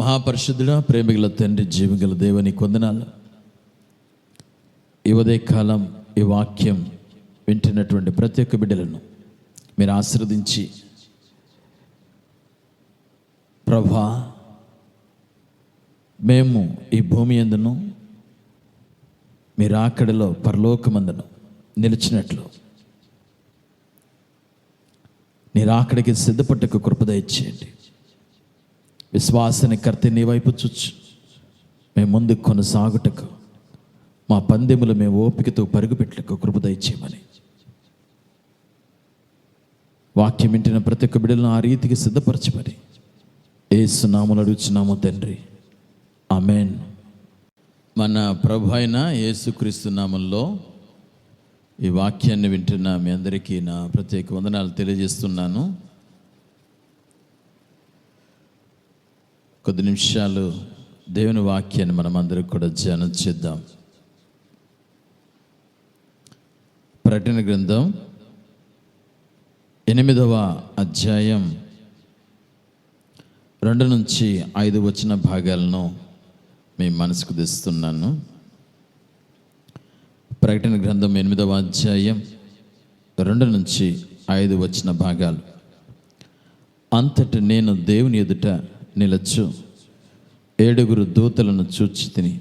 మహాపరిశుద్ధుడా, ప్రేమిగల తండ్రి, జీవిగల దేవుని వందనాలు. ఈ ఉదయకాలం ఈ వాక్యం వింటున్నటువంటి ప్రతి ఒక్క బిడ్డలను మీరు ఆశీర్వదించి, ప్రభా, మేము ఈ భూమి యందును మీరు ఆకడిలో పరలోకమందును నిలిచినట్లు మీరు ఆకడికి సిద్ధపట్టకు కృప దయచేయండి. విశ్వాసాన్ని కర్త నీ వైపు చూచు మేము ముందుకు కొనసాగుటకు, మా పందెములు మేము ఓపికతో పరుగుపెట్టకు కృప దయచేయమని వాక్యం వింటున్న ప్రతి ఒక్క బిడ్డలను ఆ రీతికి సిద్ధపరచమని యేసు నామములో అడుగుచున్నాము తండ్రి, ఆమేన్. మన ప్రభు అయిన యేసుక్రీస్తు నామములో ఈ వాక్యాన్ని వింటున్న మీ అందరికీ నా ప్రత్యేక వందనాలు తెలియజేస్తున్నాను. కొద్ది నిమిషాలు దేవుని వాక్యాన్ని మనం అందరం కూడా ధ్యానం చేద్దాం. ప్రకటన గ్రంథం 8వ అధ్యాయం 2 నుంచి 5 వచన భాగాలను మీ మనసుకు తెస్తున్నాను. ప్రకటన గ్రంథం 8వ అధ్యాయం 2 నుంచి 5 వచన భాగాలు. అంతట నేను దేవుని ఎదుట నిలచు 7 దూతలను చూచి తిని,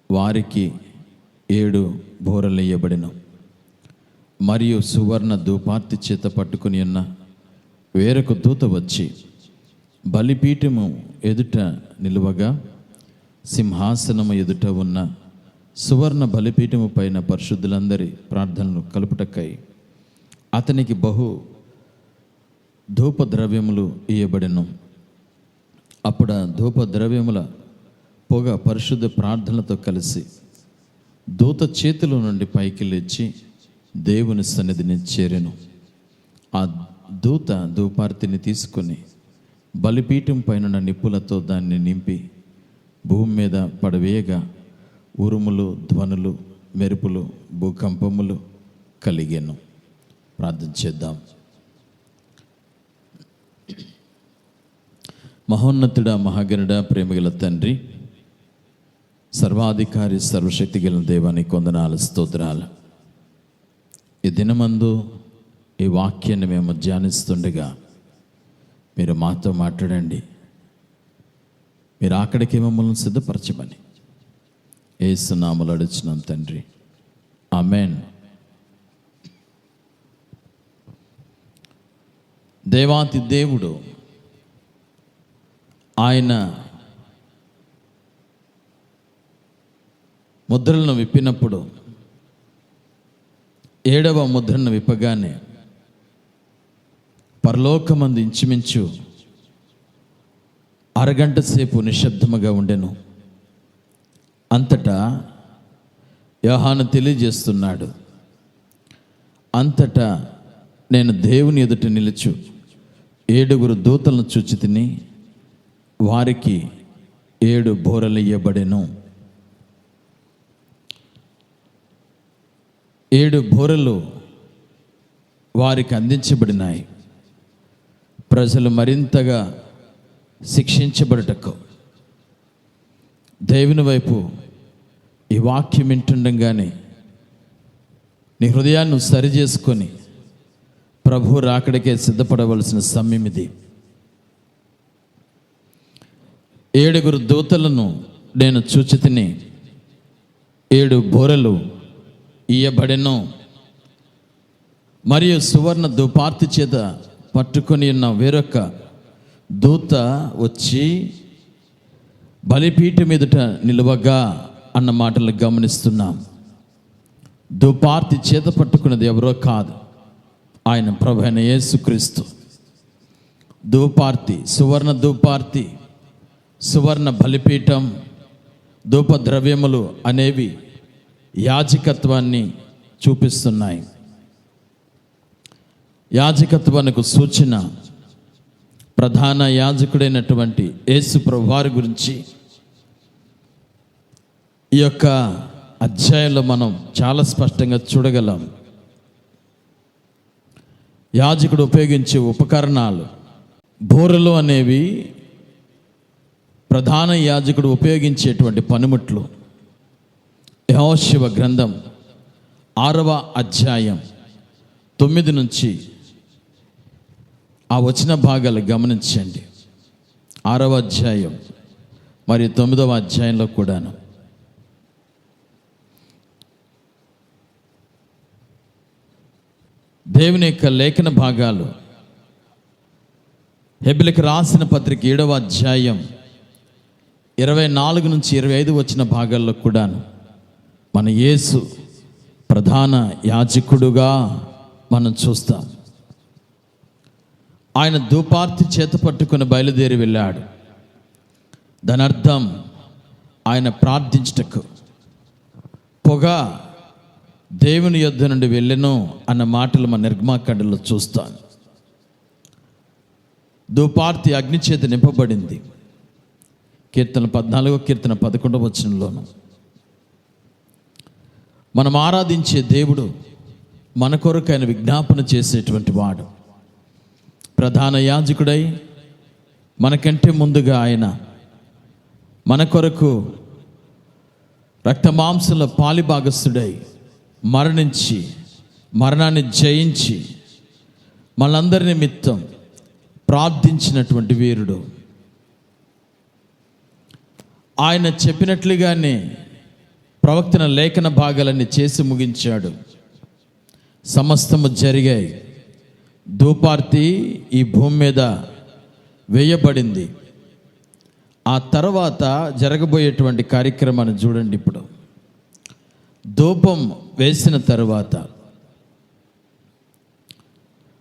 వారికి 7 బూరలు ఇయ్యబడెను. మరియు సువర్ణ ధూపార్తి చేత పట్టుకుని ఉన్న వేరొక దూత వచ్చి బలిపీఠము ఎదుట నిలువగా, సింహాసనము ఎదుట ఉన్న సువర్ణ బలిపీఠము పైన పరిశుద్ధులందరి ప్రార్థనలు కలుపుటకై అతనికి బహు ధూపద్రవ్యములు ఇయ్యబడెను. అప్పుడు ఆ ధూపద్రవ్యముల పొగ పరిశుద్ధ ప్రార్థనలతో కలిసి దూత చేతిలో నుండి పైకి లేచి దేవుని సన్నిధిని చేరెను. ఆ దూత ధూపార్తిని తీసుకొని బలిపీఠం పైన నిప్పులతో దాన్ని నింపి భూమి మీద పడవేయగా ఉరుములు, ధ్వనులు, మెరుపులు, భూకంపములు కలిగెను. ప్రార్థన చేద్దాం. మహోన్నతుడా, మహాగణుడా, ప్రేమగల తండ్రి, సర్వాధికారి, సర్వశక్తి గల దేవానికి వందనాలు, స్తోత్రాలు. ఈ దినమందు ఈ వాక్యాన్ని మేము ధ్యానిస్తుండగా మీరు మాతో మాట్లాడండి. మీరు అక్కడికి మమ్మల్ని సిద్ధపరచమని యేసు నామములో అడుగుచున్నాం తండ్రి, ఆమేన్. దేవాతి దేవుడు ఆయన ముద్రలను విప్పినప్పుడు 7వ ముద్రను విప్పగానే పరలోకమందు ఇంచుమించు అరగంట సేపు నిశ్శబ్దముగా ఉండెను. అంతటా యోహాను తెలియజేస్తున్నాడు, అంతటా నేను దేవుని ఎదుట నిలుచు 7 దూతలను చూచి తిని, వారికి 7 బూరలు ఇయ్యబడెను. 7 బూరలు వారికి అందించబడినాయి. ప్రజలు మరింతగా శిక్షించబడుటకు దేవుని వైపు ఈ వాక్యం వింటుండగానే నీ హృదయాన్ని సరిచేసుకొని ప్రభు రాకడికే సిద్ధపడవలసిన సమయం ఇది. 7 దూతలను నేను చూచి తిని 7 బూరలు ఇయ్యబడెను. మరియు సువర్ణ ధూపార్తి చేత పట్టుకొని ఉన్న వేరొక దూత వచ్చి బలిపీఠం ఎదుట నిలువగా అన్న మాటలు గమనిస్తున్నాం. ధూపార్తి చేత పట్టుకున్నది ఎవరో కాదు, ఆయన ప్రభు అయిన యేసుక్రీస్తు. ధూపార్తి, సువర్ణ ధూపార్తి, సువర్ణ బలిపీఠం, ధూపద్రవ్యములు అనేవి యాజకత్వాన్ని చూపిస్తున్నాయి. యాజకత్వానికి సూచన ప్రధాన యాజకుడైనటువంటి యేసు ప్రభువారి గురించి ఈ యొక్క అధ్యాయంలో మనం చాలా స్పష్టంగా చూడగలం. యాజకుడు ఉపయోగించే ఉపకరణాలు బూరలు అనేవి ప్రధాన యాజకుడు ఉపయోగించేటువంటి పనిముట్లు యెహోషువ గ్రంథం 6వ అధ్యాయం 9 నుంచి ఆ వచన భాగాలు గమనించండి. 6వ అధ్యాయం మరియు 9వ అధ్యాయంలో కూడాను దేవుని యొక్క లేఖన భాగాలు. హెబ్రీయులకు రాసిన పత్రిక 7వ అధ్యాయం 24 నుంచి 25 వచ్చిన భాగాల్లో కూడాను మన యేసు ప్రధాన యాజకుడుగా మనం చూస్తాం. ఆయన ధూపార్తి చేత పట్టుకుని బయలుదేరి వెళ్ళాడు. దాని అర్థం ఆయన ప్రార్థించుటకు పొగ దేవుని యొద్ద నుండి వెళ్ళెను అన్న మాటలు మన నిర్గమాకాండలో చూస్తాను. ధూపార్తి అగ్ని చేత నింపబడింది. కీర్తన 14, కీర్తన 11 వచనంలోను మనం ఆరాధించే దేవుడు మన కొరకు ఆయన విజ్ఞాపన చేసేటువంటి వాడు. ప్రధాన యాజకుడై మనకంటే ముందుగా ఆయన మన కొరకు రక్తమాంసంలో పాలిభాగస్థుడై మరణించి మరణాన్ని జయించి మనందరి నిమిత్తం ప్రార్థించినటువంటి వీరుడు. ఆయన చెప్పినట్లుగానే ప్రవక్తన లేఖన భాగాలన్నీ చేసి ముగించాడు. సమస్తము జరిగాయి. ధూపార్తి ఈ భూమి మీద వేయబడింది. ఆ తర్వాత జరగబోయేటువంటి కార్యక్రమాన్ని చూడండి. ఇప్పుడు ధూపం వేసిన తరువాత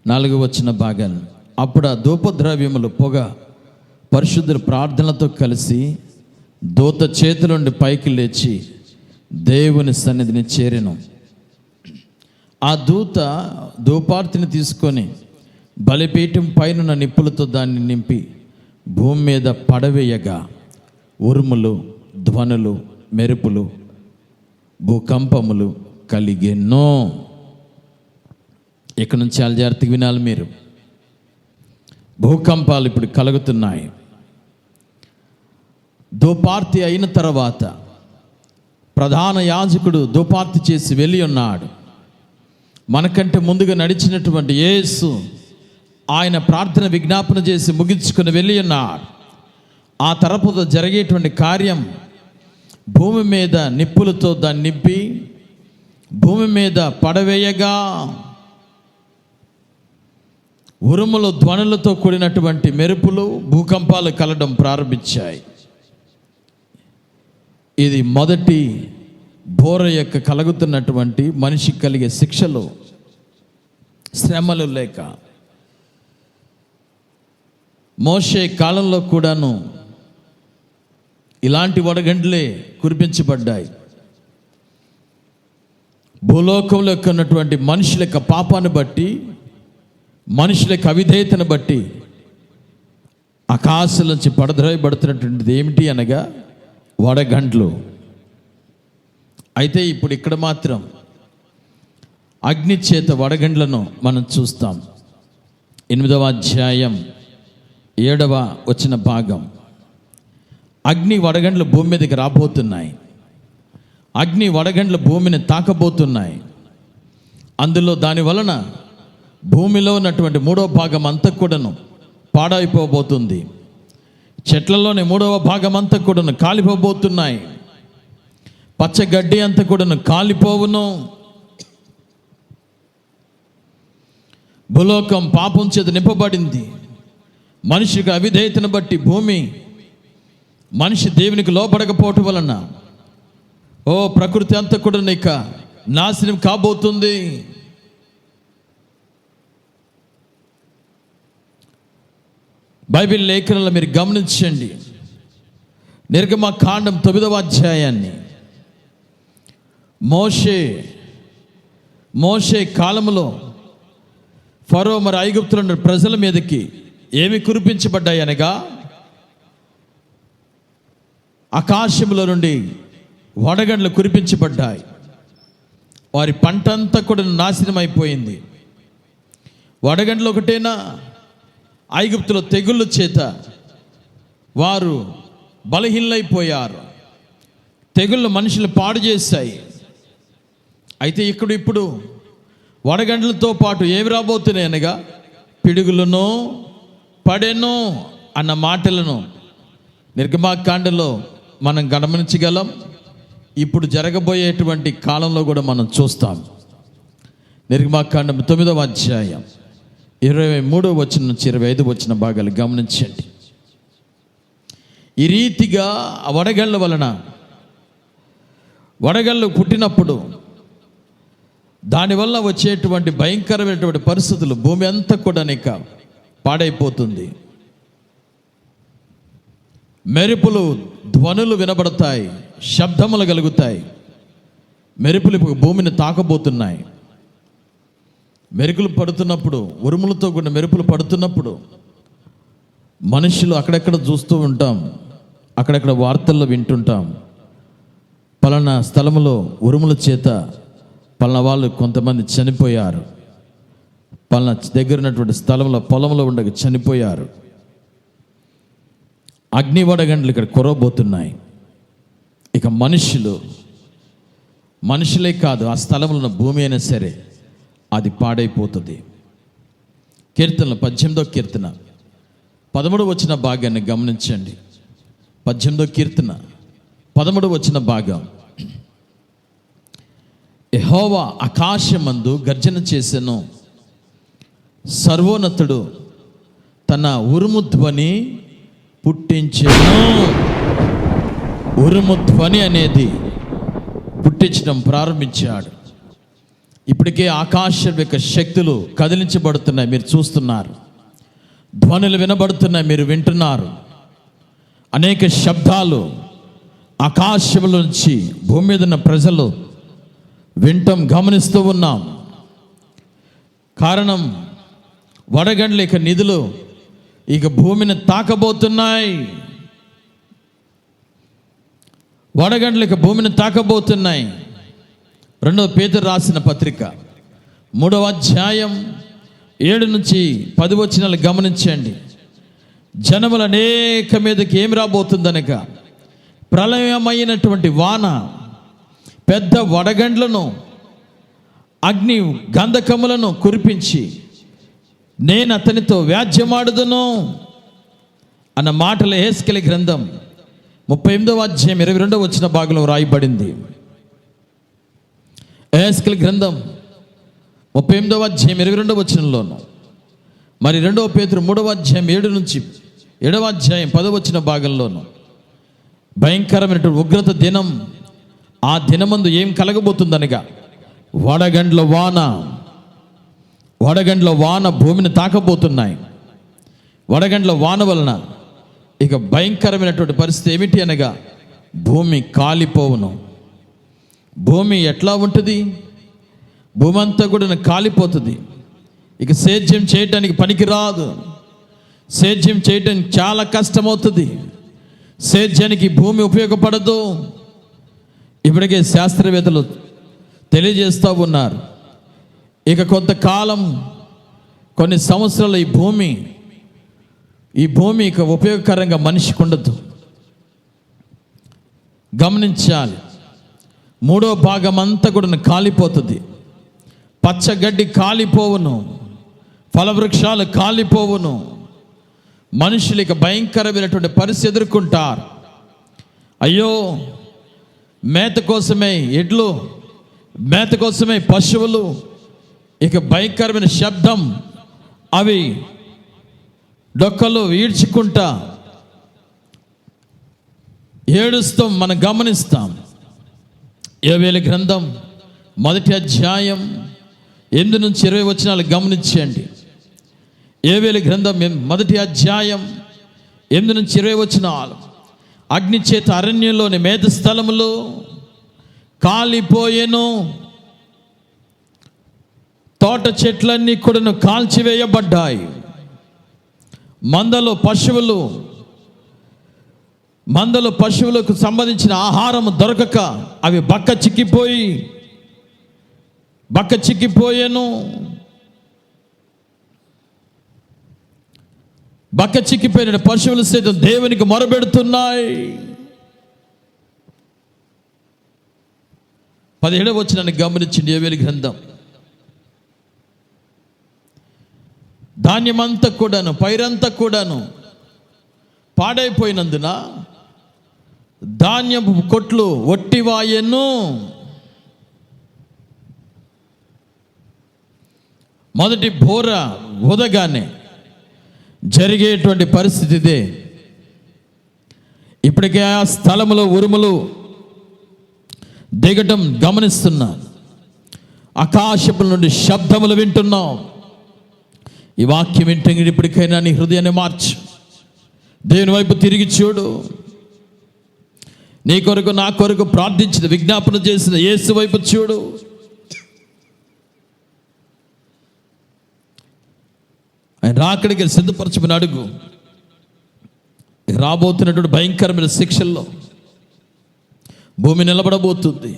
4వ వచన భాగాన్ని, అప్పుడు ఆ ధూపద్రవ్యములు పొగ పరిశుద్ధుల ప్రార్థనలతో కలిసి దూత చేతుల నుండి పైకి లేచి దేవుని సన్నిధిని చేరెను. ఆ దూత ధూపార్తిని తీసుకొని బలిపీఠం పైన నిప్పులతో దాన్ని నింపి భూమి మీద పడవేయగా ఉరుములు, ధ్వనులు, మెరుపులు, భూకంపములు కలిగెన్నో. ఇక్కడ నుంచి చాలా జాగ్రత్తగా వినాలి మీరు. భూకంపాలు ఇప్పుడు కలుగుతున్నాయి. ధూపార్తి అయిన తర్వాత ప్రధాన యాజకుడు ధూపార్తి చేసి వెళ్ళి ఉన్నాడు. మనకంటే ముందుగా నడిచినటువంటి యేసు ఆయన ప్రార్థన విజ్ఞాపన చేసి ముగించుకుని వెళ్ళి ఉన్నాడు. ఆ తర్వాత జరిగేటువంటి కార్యం భూమి మీద నిప్పులతో దాన్ని నింపి భూమి మీద పడవేయగా ఉరుములు, ధ్వనులతో కూడినటువంటి మెరుపులు, భూకంపాలు కలడం ప్రారంభించాయి. ఇది మొదటి బోర యొక్క కలుగుతున్నటువంటి మనిషికి కలిగే శిక్షలు, శ్రమలు లేక. మోషే కాలంలో కూడాను ఇలాంటి వడగండ్లే కురిపించబడ్డాయి. భూలోకంలో ఉన్నటువంటి మనుషుల యొక్క పాపాన్ని బట్టి, మనుషుల యొక్క అవిధేయతను బట్టి ఆకాశం నుంచి పడద్రోయబడుతున్నటువంటిది ఏమిటి అనగా వడగండ్లు. అయితే ఇప్పుడు ఇక్కడ మాత్రం అగ్ని చేత వడగండ్లను మనం చూస్తాం. 8వ అధ్యాయం 7వ వచన భాగం. అగ్ని వడగండ్లు భూమి మీదకి రాబోతున్నాయి. అగ్ని వడగండ్లు భూమిని తాకబోతున్నాయి. అందులో దాని వలన భూమిలో ఉన్నటువంటి 3వ భాగం అంతా కూడాను పాడైపోబోతుంది. చెట్లలోని 3వ భాగం అంతా కూడాను కాలిపోబోతున్నాయి. పచ్చగడ్డి అంతా కూడాను కాలిపోవును. భూలోకం పాపం చేత నింపబడింది. మనిషికి అవిధేయతను బట్టి భూమి, మనిషి దేవునికి లోబడకపోవటం వలన ప్రకృతి అంతా కూడా ఇక నాశనం కాబోతుంది. బైబిల్ లేఖనంలో మీరు గమనించండి. నిర్గమకాండం 9వ అధ్యాయాన్ని. మోషే కాలంలో ఫరో మరి ఐగుప్తుల ప్రజల మీదకి ఏమి కురిపించబడ్డాయి అనగా ఆకాశంలో నుండి వడగండ్లు కురిపించబడ్డాయి. వారి పంట అంతా కూడా నాశనం అయిపోయింది. వడగండ్లు ఒకటేనా, ఐగుప్తులో తెగుళ్ళ చేత వారు బలహీనైపోయారు. తెగుళ్ళు మనుషులు పాడు చేశాయి. అయితే ఇప్పుడు వడగండ్లతో పాటు ఏమి రాబోతున్నాయి అనగా పిడుగులను పడెను అన్న మాటలను నిర్గమాకాండలో మనం గమనించగలం. ఇప్పుడు జరగబోయేటువంటి కాలంలో కూడా మనం చూస్తాం. నిర్గమాకాండం 9వ అధ్యాయం 23వ వచనం నుంచి 25వ వచన భాగాలు గమనించండి. ఈ రీతిగా వడగళ్ళ వలన వడగళ్ళు పుట్టినప్పుడు దానివల్ల వచ్చేటువంటి భయంకరమైనటువంటి పరిస్థితులు భూమి అంతా కూడా పాడైపోతుంది. మెరుపులు ధ్వనులు వినబడతాయి, శబ్దములు కలుగుతాయి. మెరుపులు ఇప్పుడు భూమిని తాకబోతున్నాయి. మెరుపులు పడుతున్నప్పుడు, ఉరుములతో కూడిన మెరుపులు పడుతున్నప్పుడు మనుషులు అక్కడెక్కడ చూస్తూ ఉంటాం, అక్కడెక్కడ వార్తల్లో వింటుంటాం, పలానా స్థలంలో ఉరుముల చేత పలానా వాళ్ళు కొంతమంది చనిపోయారు, పలానా దగ్గర ఉన్నటువంటి స్థలంలో పొలంలో ఉండగా చనిపోయారు. అగ్ని వడగండ్లు ఇక్కడ కురవబోతున్నాయి. ఇక మనుషులే కాదు, ఆ స్థలంలో ఉన్న భూమి అయినా సరే అది పాడైపోతుంది. కీర్తనలు 18వ కీర్తన 13వ వచన భాగాన్ని గమనించండి. 18వ కీర్తన 13వ వచన భాగం. యెహోవా ఆకాశమందు గర్జన చేసెను, సర్వోన్నతుడు తన ఉరుము ధ్వని పుట్టించెను. ఉరుము ధ్వని అనేది పుట్టించడం ప్రారంభించాడు. ఇప్పటికే ఆకాశం యొక్క శక్తులు కదిలించబడుతున్నాయి, మీరు చూస్తున్నారు. ధ్వనులు వినబడుతున్నాయి, మీరు వింటున్నారు. అనేక శబ్దాలు ఆకాశంలో నుంచి భూమి మీద ఉన్న ప్రజలు వింటం గమనిస్తూ ఉన్నాం. కారణం వడగండ్ల ఇక నిధులు ఇక భూమిని తాకబోతున్నాయి. వడగండ్లు ఇక భూమిని తాకబోతున్నాయి. 2వ పేతురు రాసిన పత్రిక 3వ అధ్యాయం 7 నుంచి 10 వచనాలు గమనించండి. జనముల అనేక మీదకి ఏమి రాబోతుందనక ప్రళయమైనటువంటి వాన, పెద్ద వడగండ్లను, అగ్ని గంధకములను కురిపించి నేను అతనితో వ్యాజ్యమాడుదును అన్న మాటలు యెహెజ్కేలు గ్రంథం 38వ అధ్యాయం 22వ వచన భాగంలో రాయబడింది. యెహెజ్కేలు గ్రంథం 38వ అధ్యాయం 22వ వచనంలోను, మరి 2వ పేతురు 3వ అధ్యాయం 7 నుంచి 7వ అధ్యాయం 10వ వచన భాగంలోను భయంకరమైనటువంటి ఉగ్రత దినం, ఆ దినమందు ఏం కలగబోతుందనగా వడగండ్ల వాన భూమిని తాకబోతున్నాయి. వడగండ్ల వాన వలన ఇక భయంకరమైనటువంటి పరిస్థితి ఏమిటి అనగా భూమి కాలిపోవును. భూమి ఎట్లా ఉంటుంది? భూమి అంతా కూడా కాలిపోతుంది. ఇక సేద్యం చేయటానికి పనికిరాదు. సేద్యం చేయటానికి చాలా కష్టమవుతుంది. సేద్యానికి భూమి ఉపయోగపడదు. ఇప్పటికే శాస్త్రవేత్తలు తెలియజేస్తూ ఉన్నారు, ఇక కొంతకాలం, కొన్ని సంవత్సరాలు ఈ భూమి ఇక ఉపయోగకరంగా మనిషికి ఉండదు. గమనించాలి. 3వ భాగం అంతా కూడా కాలిపోతుంది. పచ్చగడ్డి కాలిపోవును, ఫలవృక్షాలు కాలిపోవును. మనుషులు ఇక భయంకరమైనటువంటి పరిస్థితి ఎదుర్కొంటారు. అయ్యో, మేత కోసమే ఎడ్లు, మేత కోసమే పశువులు, ఇక భయంకరమైన శబ్దం, అవి డొక్కలు ఈడ్చుకుంటా ఏడుస్తూ మనం గమనిస్తాం. యోవేలు గ్రంథం 1వ అధ్యాయం 8 నుంచి 20 వచనాలు గమనించండి. యోవేలు గ్రంథం 1వ అధ్యాయం 8 నుంచి 20 వచనాలు. అగ్ని చేత అరణ్యంలోని మేత స్థలములు కాలిపోయెను, తోట చెట్లన్నీ కూడా కాల్చివేయబడ్డాయి. మందలో పశువులకు సంబంధించిన ఆహారం దొరకక అవి బక్క చిక్కిపోయాను. బక్క చిక్కిపోయిన పశువులు సైతం దేవునికి మొరబెడుతున్నాయి. 17వ వచనాన్ని గమనించండి. యోవేలు గ్రంథం. ధాన్యమంతా కూడాను, పైరంతా కూడాను పాడైపోయినందున ధాన్యపు కొట్లు ఒట్టివాయెను. మొదటి బోర ఊదగానే జరిగేటువంటి పరిస్థితి ఇదే. ఇప్పటికే ఆ స్థలములో ఉరుములు దిగటం గమనిస్తున్నాను. ఆకాశముల నుండి శబ్దములు వింటున్నాం. ఈ వాక్యం వింటే ఇప్పటికైనా నీ హృదయాన్ని మార్చు. దేవుని వైపు తిరిగి చూడు. నీ కొరకు, నా కొరకు ప్రార్థించిన, విజ్ఞాపన చేసిన యేసు వైపు చూడు. ఆయన రాకడికి సిద్ధపరచమని అడుగు. రాబోతున్నటువంటి భయంకరమైన శిక్షల్లో భూమి నిలబడబోతుంది.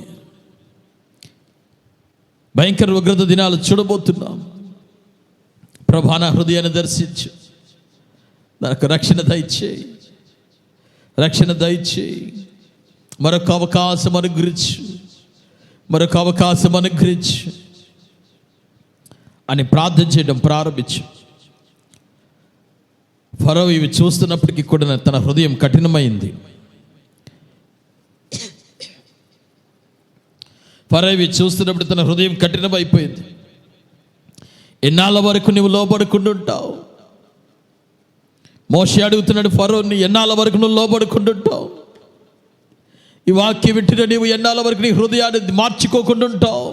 భయంకర ఉగ్రత దినాలు చూడబోతున్నాం. ప్రభా, నా హృదయాన్ని దర్శించు. నాకు రక్షణ దయచేయి, రక్షణ దయచేయి. మరొక అవకాశం అనుగ్రహించు, మరొక అవకాశం అనుగ్రహించు అని ప్రార్థన చేయడం ప్రారంభించు. ఫరో ఇవి చూస్తున్నప్పటికీ కూడా తన హృదయం కఠినమైంది. ఫరో ఇవి చూస్తున్నప్పుడు తన హృదయం కఠినమైపోయింది. ఎన్నాళ్ళ వరకు నువ్వు లోబడుకుంటుంటావు? మోషే అడుగుతున్నాడు ఫరోని, ఎన్నాళ్ళ వరకు నువ్వు లోబడుకుంటుంటావు? ఈ వాక్యం వింటున్న నీవు ఎన్నాళ్ళ వరకు నీ హృదయాన్ని మార్చుకోకుండా ఉంటావు?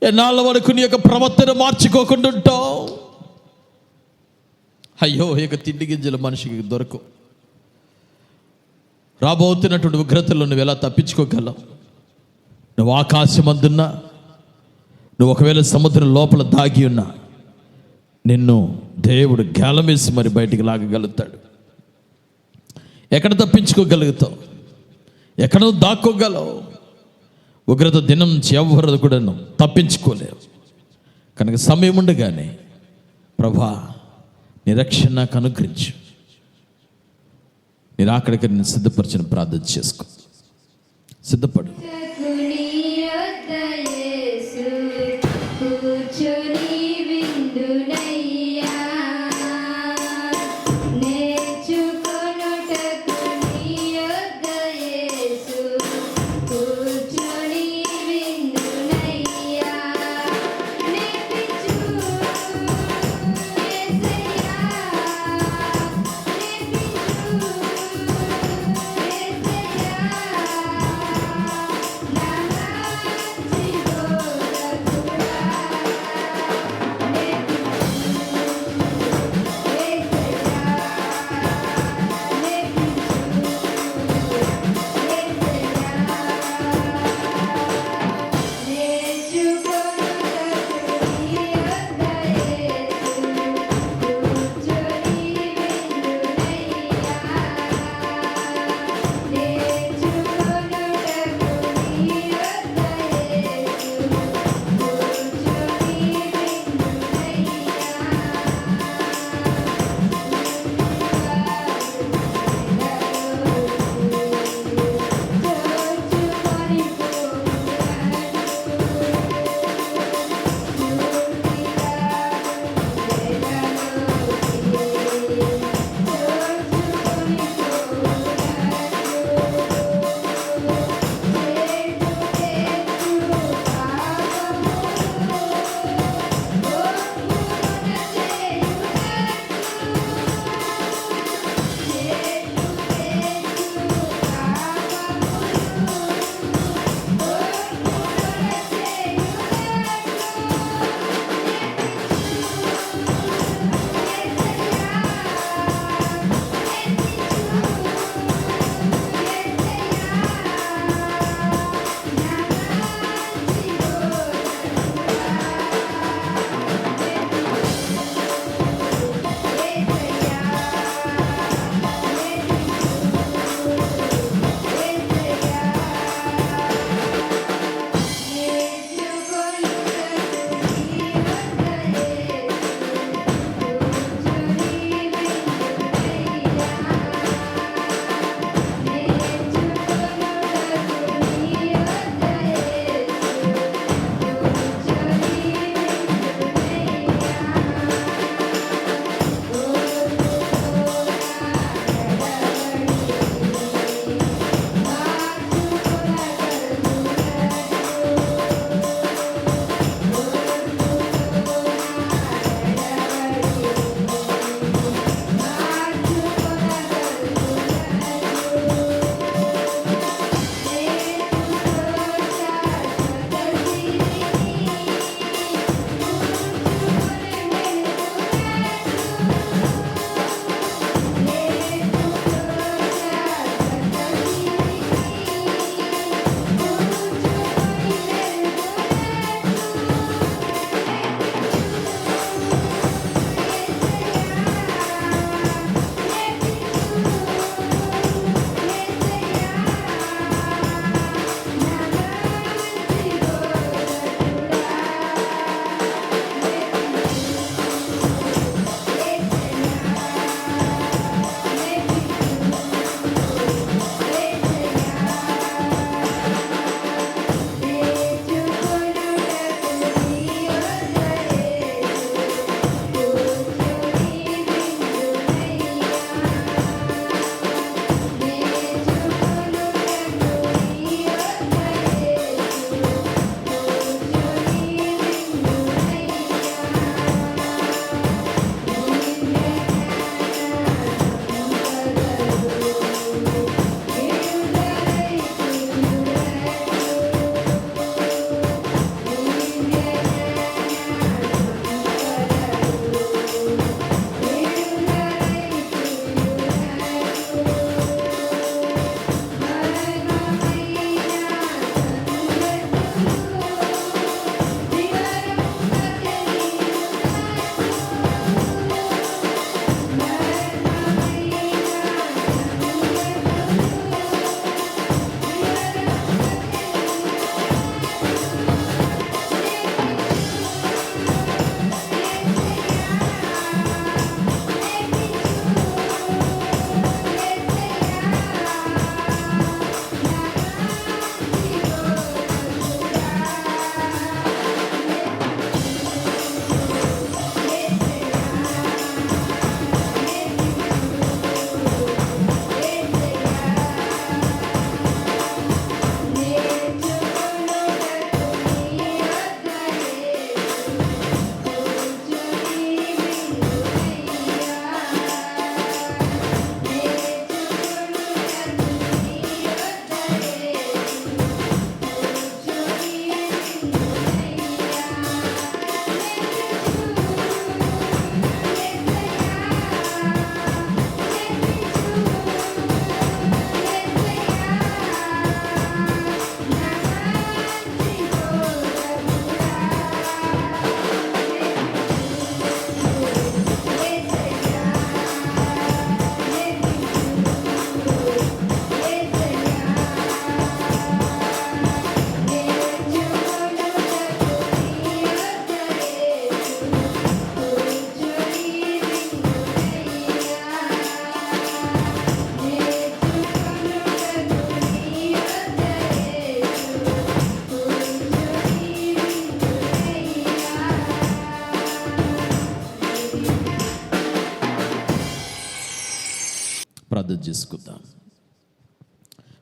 ఎన్నాళ్ళ వరకు నీ యొక్క ప్రవర్తన మార్చుకోకుండా ఉంటావు? అయ్యో, ఇక తిండి గింజలు మనిషికి దొరకవు. రాబోతున్నటువంటి ఉగ్రతల్లో నువ్వు ఎలా తప్పించుకోగలవు? నువ్వు ఆకాశం అందున్నా, నువ్వు ఒకవేళ సముద్రం లోపల దాగి ఉన్నా, నిన్ను దేవుడు గాలం వేసి మరి బయటికి లాగగలుగుతాడు. ఎక్కడ తప్పించుకోగలుగుతావు? ఎక్కడ దాక్కోగలవు? ఉగ్రత దినం నుంచి ఎవరు కూడా తప్పించుకోలేవు. కనుక సమయం ఉండగానే ప్రభా, నీ రక్షణ నాకు అనుగ్రహించు. నేను అక్కడికి నేను సిద్ధపరిచిన ప్రార్థన చేసుకో. సిద్ధపడు.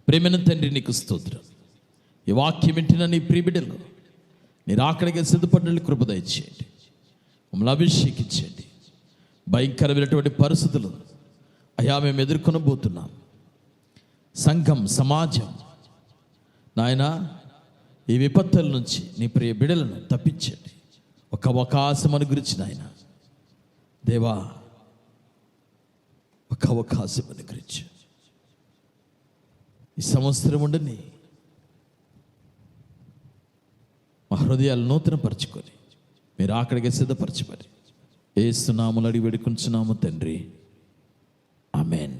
ప్రేమైన తండ్రి, నీకు స్తోత్రం. ఈ వాక్యం వింటున్న నీ ప్రియ బిడ్డలు మీరు అక్కడికి సిద్ధపడిన కృప దయచేయండి, మమ్మల్ని అభిషేకించండి. భయంకరమైనటువంటి పరిస్థితులు అయ్యా మేము ఎదుర్కొనబోతున్నాం. సంఘం, సమాజం నాయన, ఈ విపత్తుల నుంచి నీ ప్రియ బిడ్డలను తప్పించండి. ఒక అవకాశం అనుగురించి నాయన దేవా, ఒక అవకాశం అనుగురించి ఈ సంవత్సరం ఉండని మా హృదయాలు నూతనపరచుకొని మీరు అక్కడికి సిద్ధపరచబడి యేసు నామములో అడిగి వేడుకుంటున్నాము తండ్రి. ఆమేన్.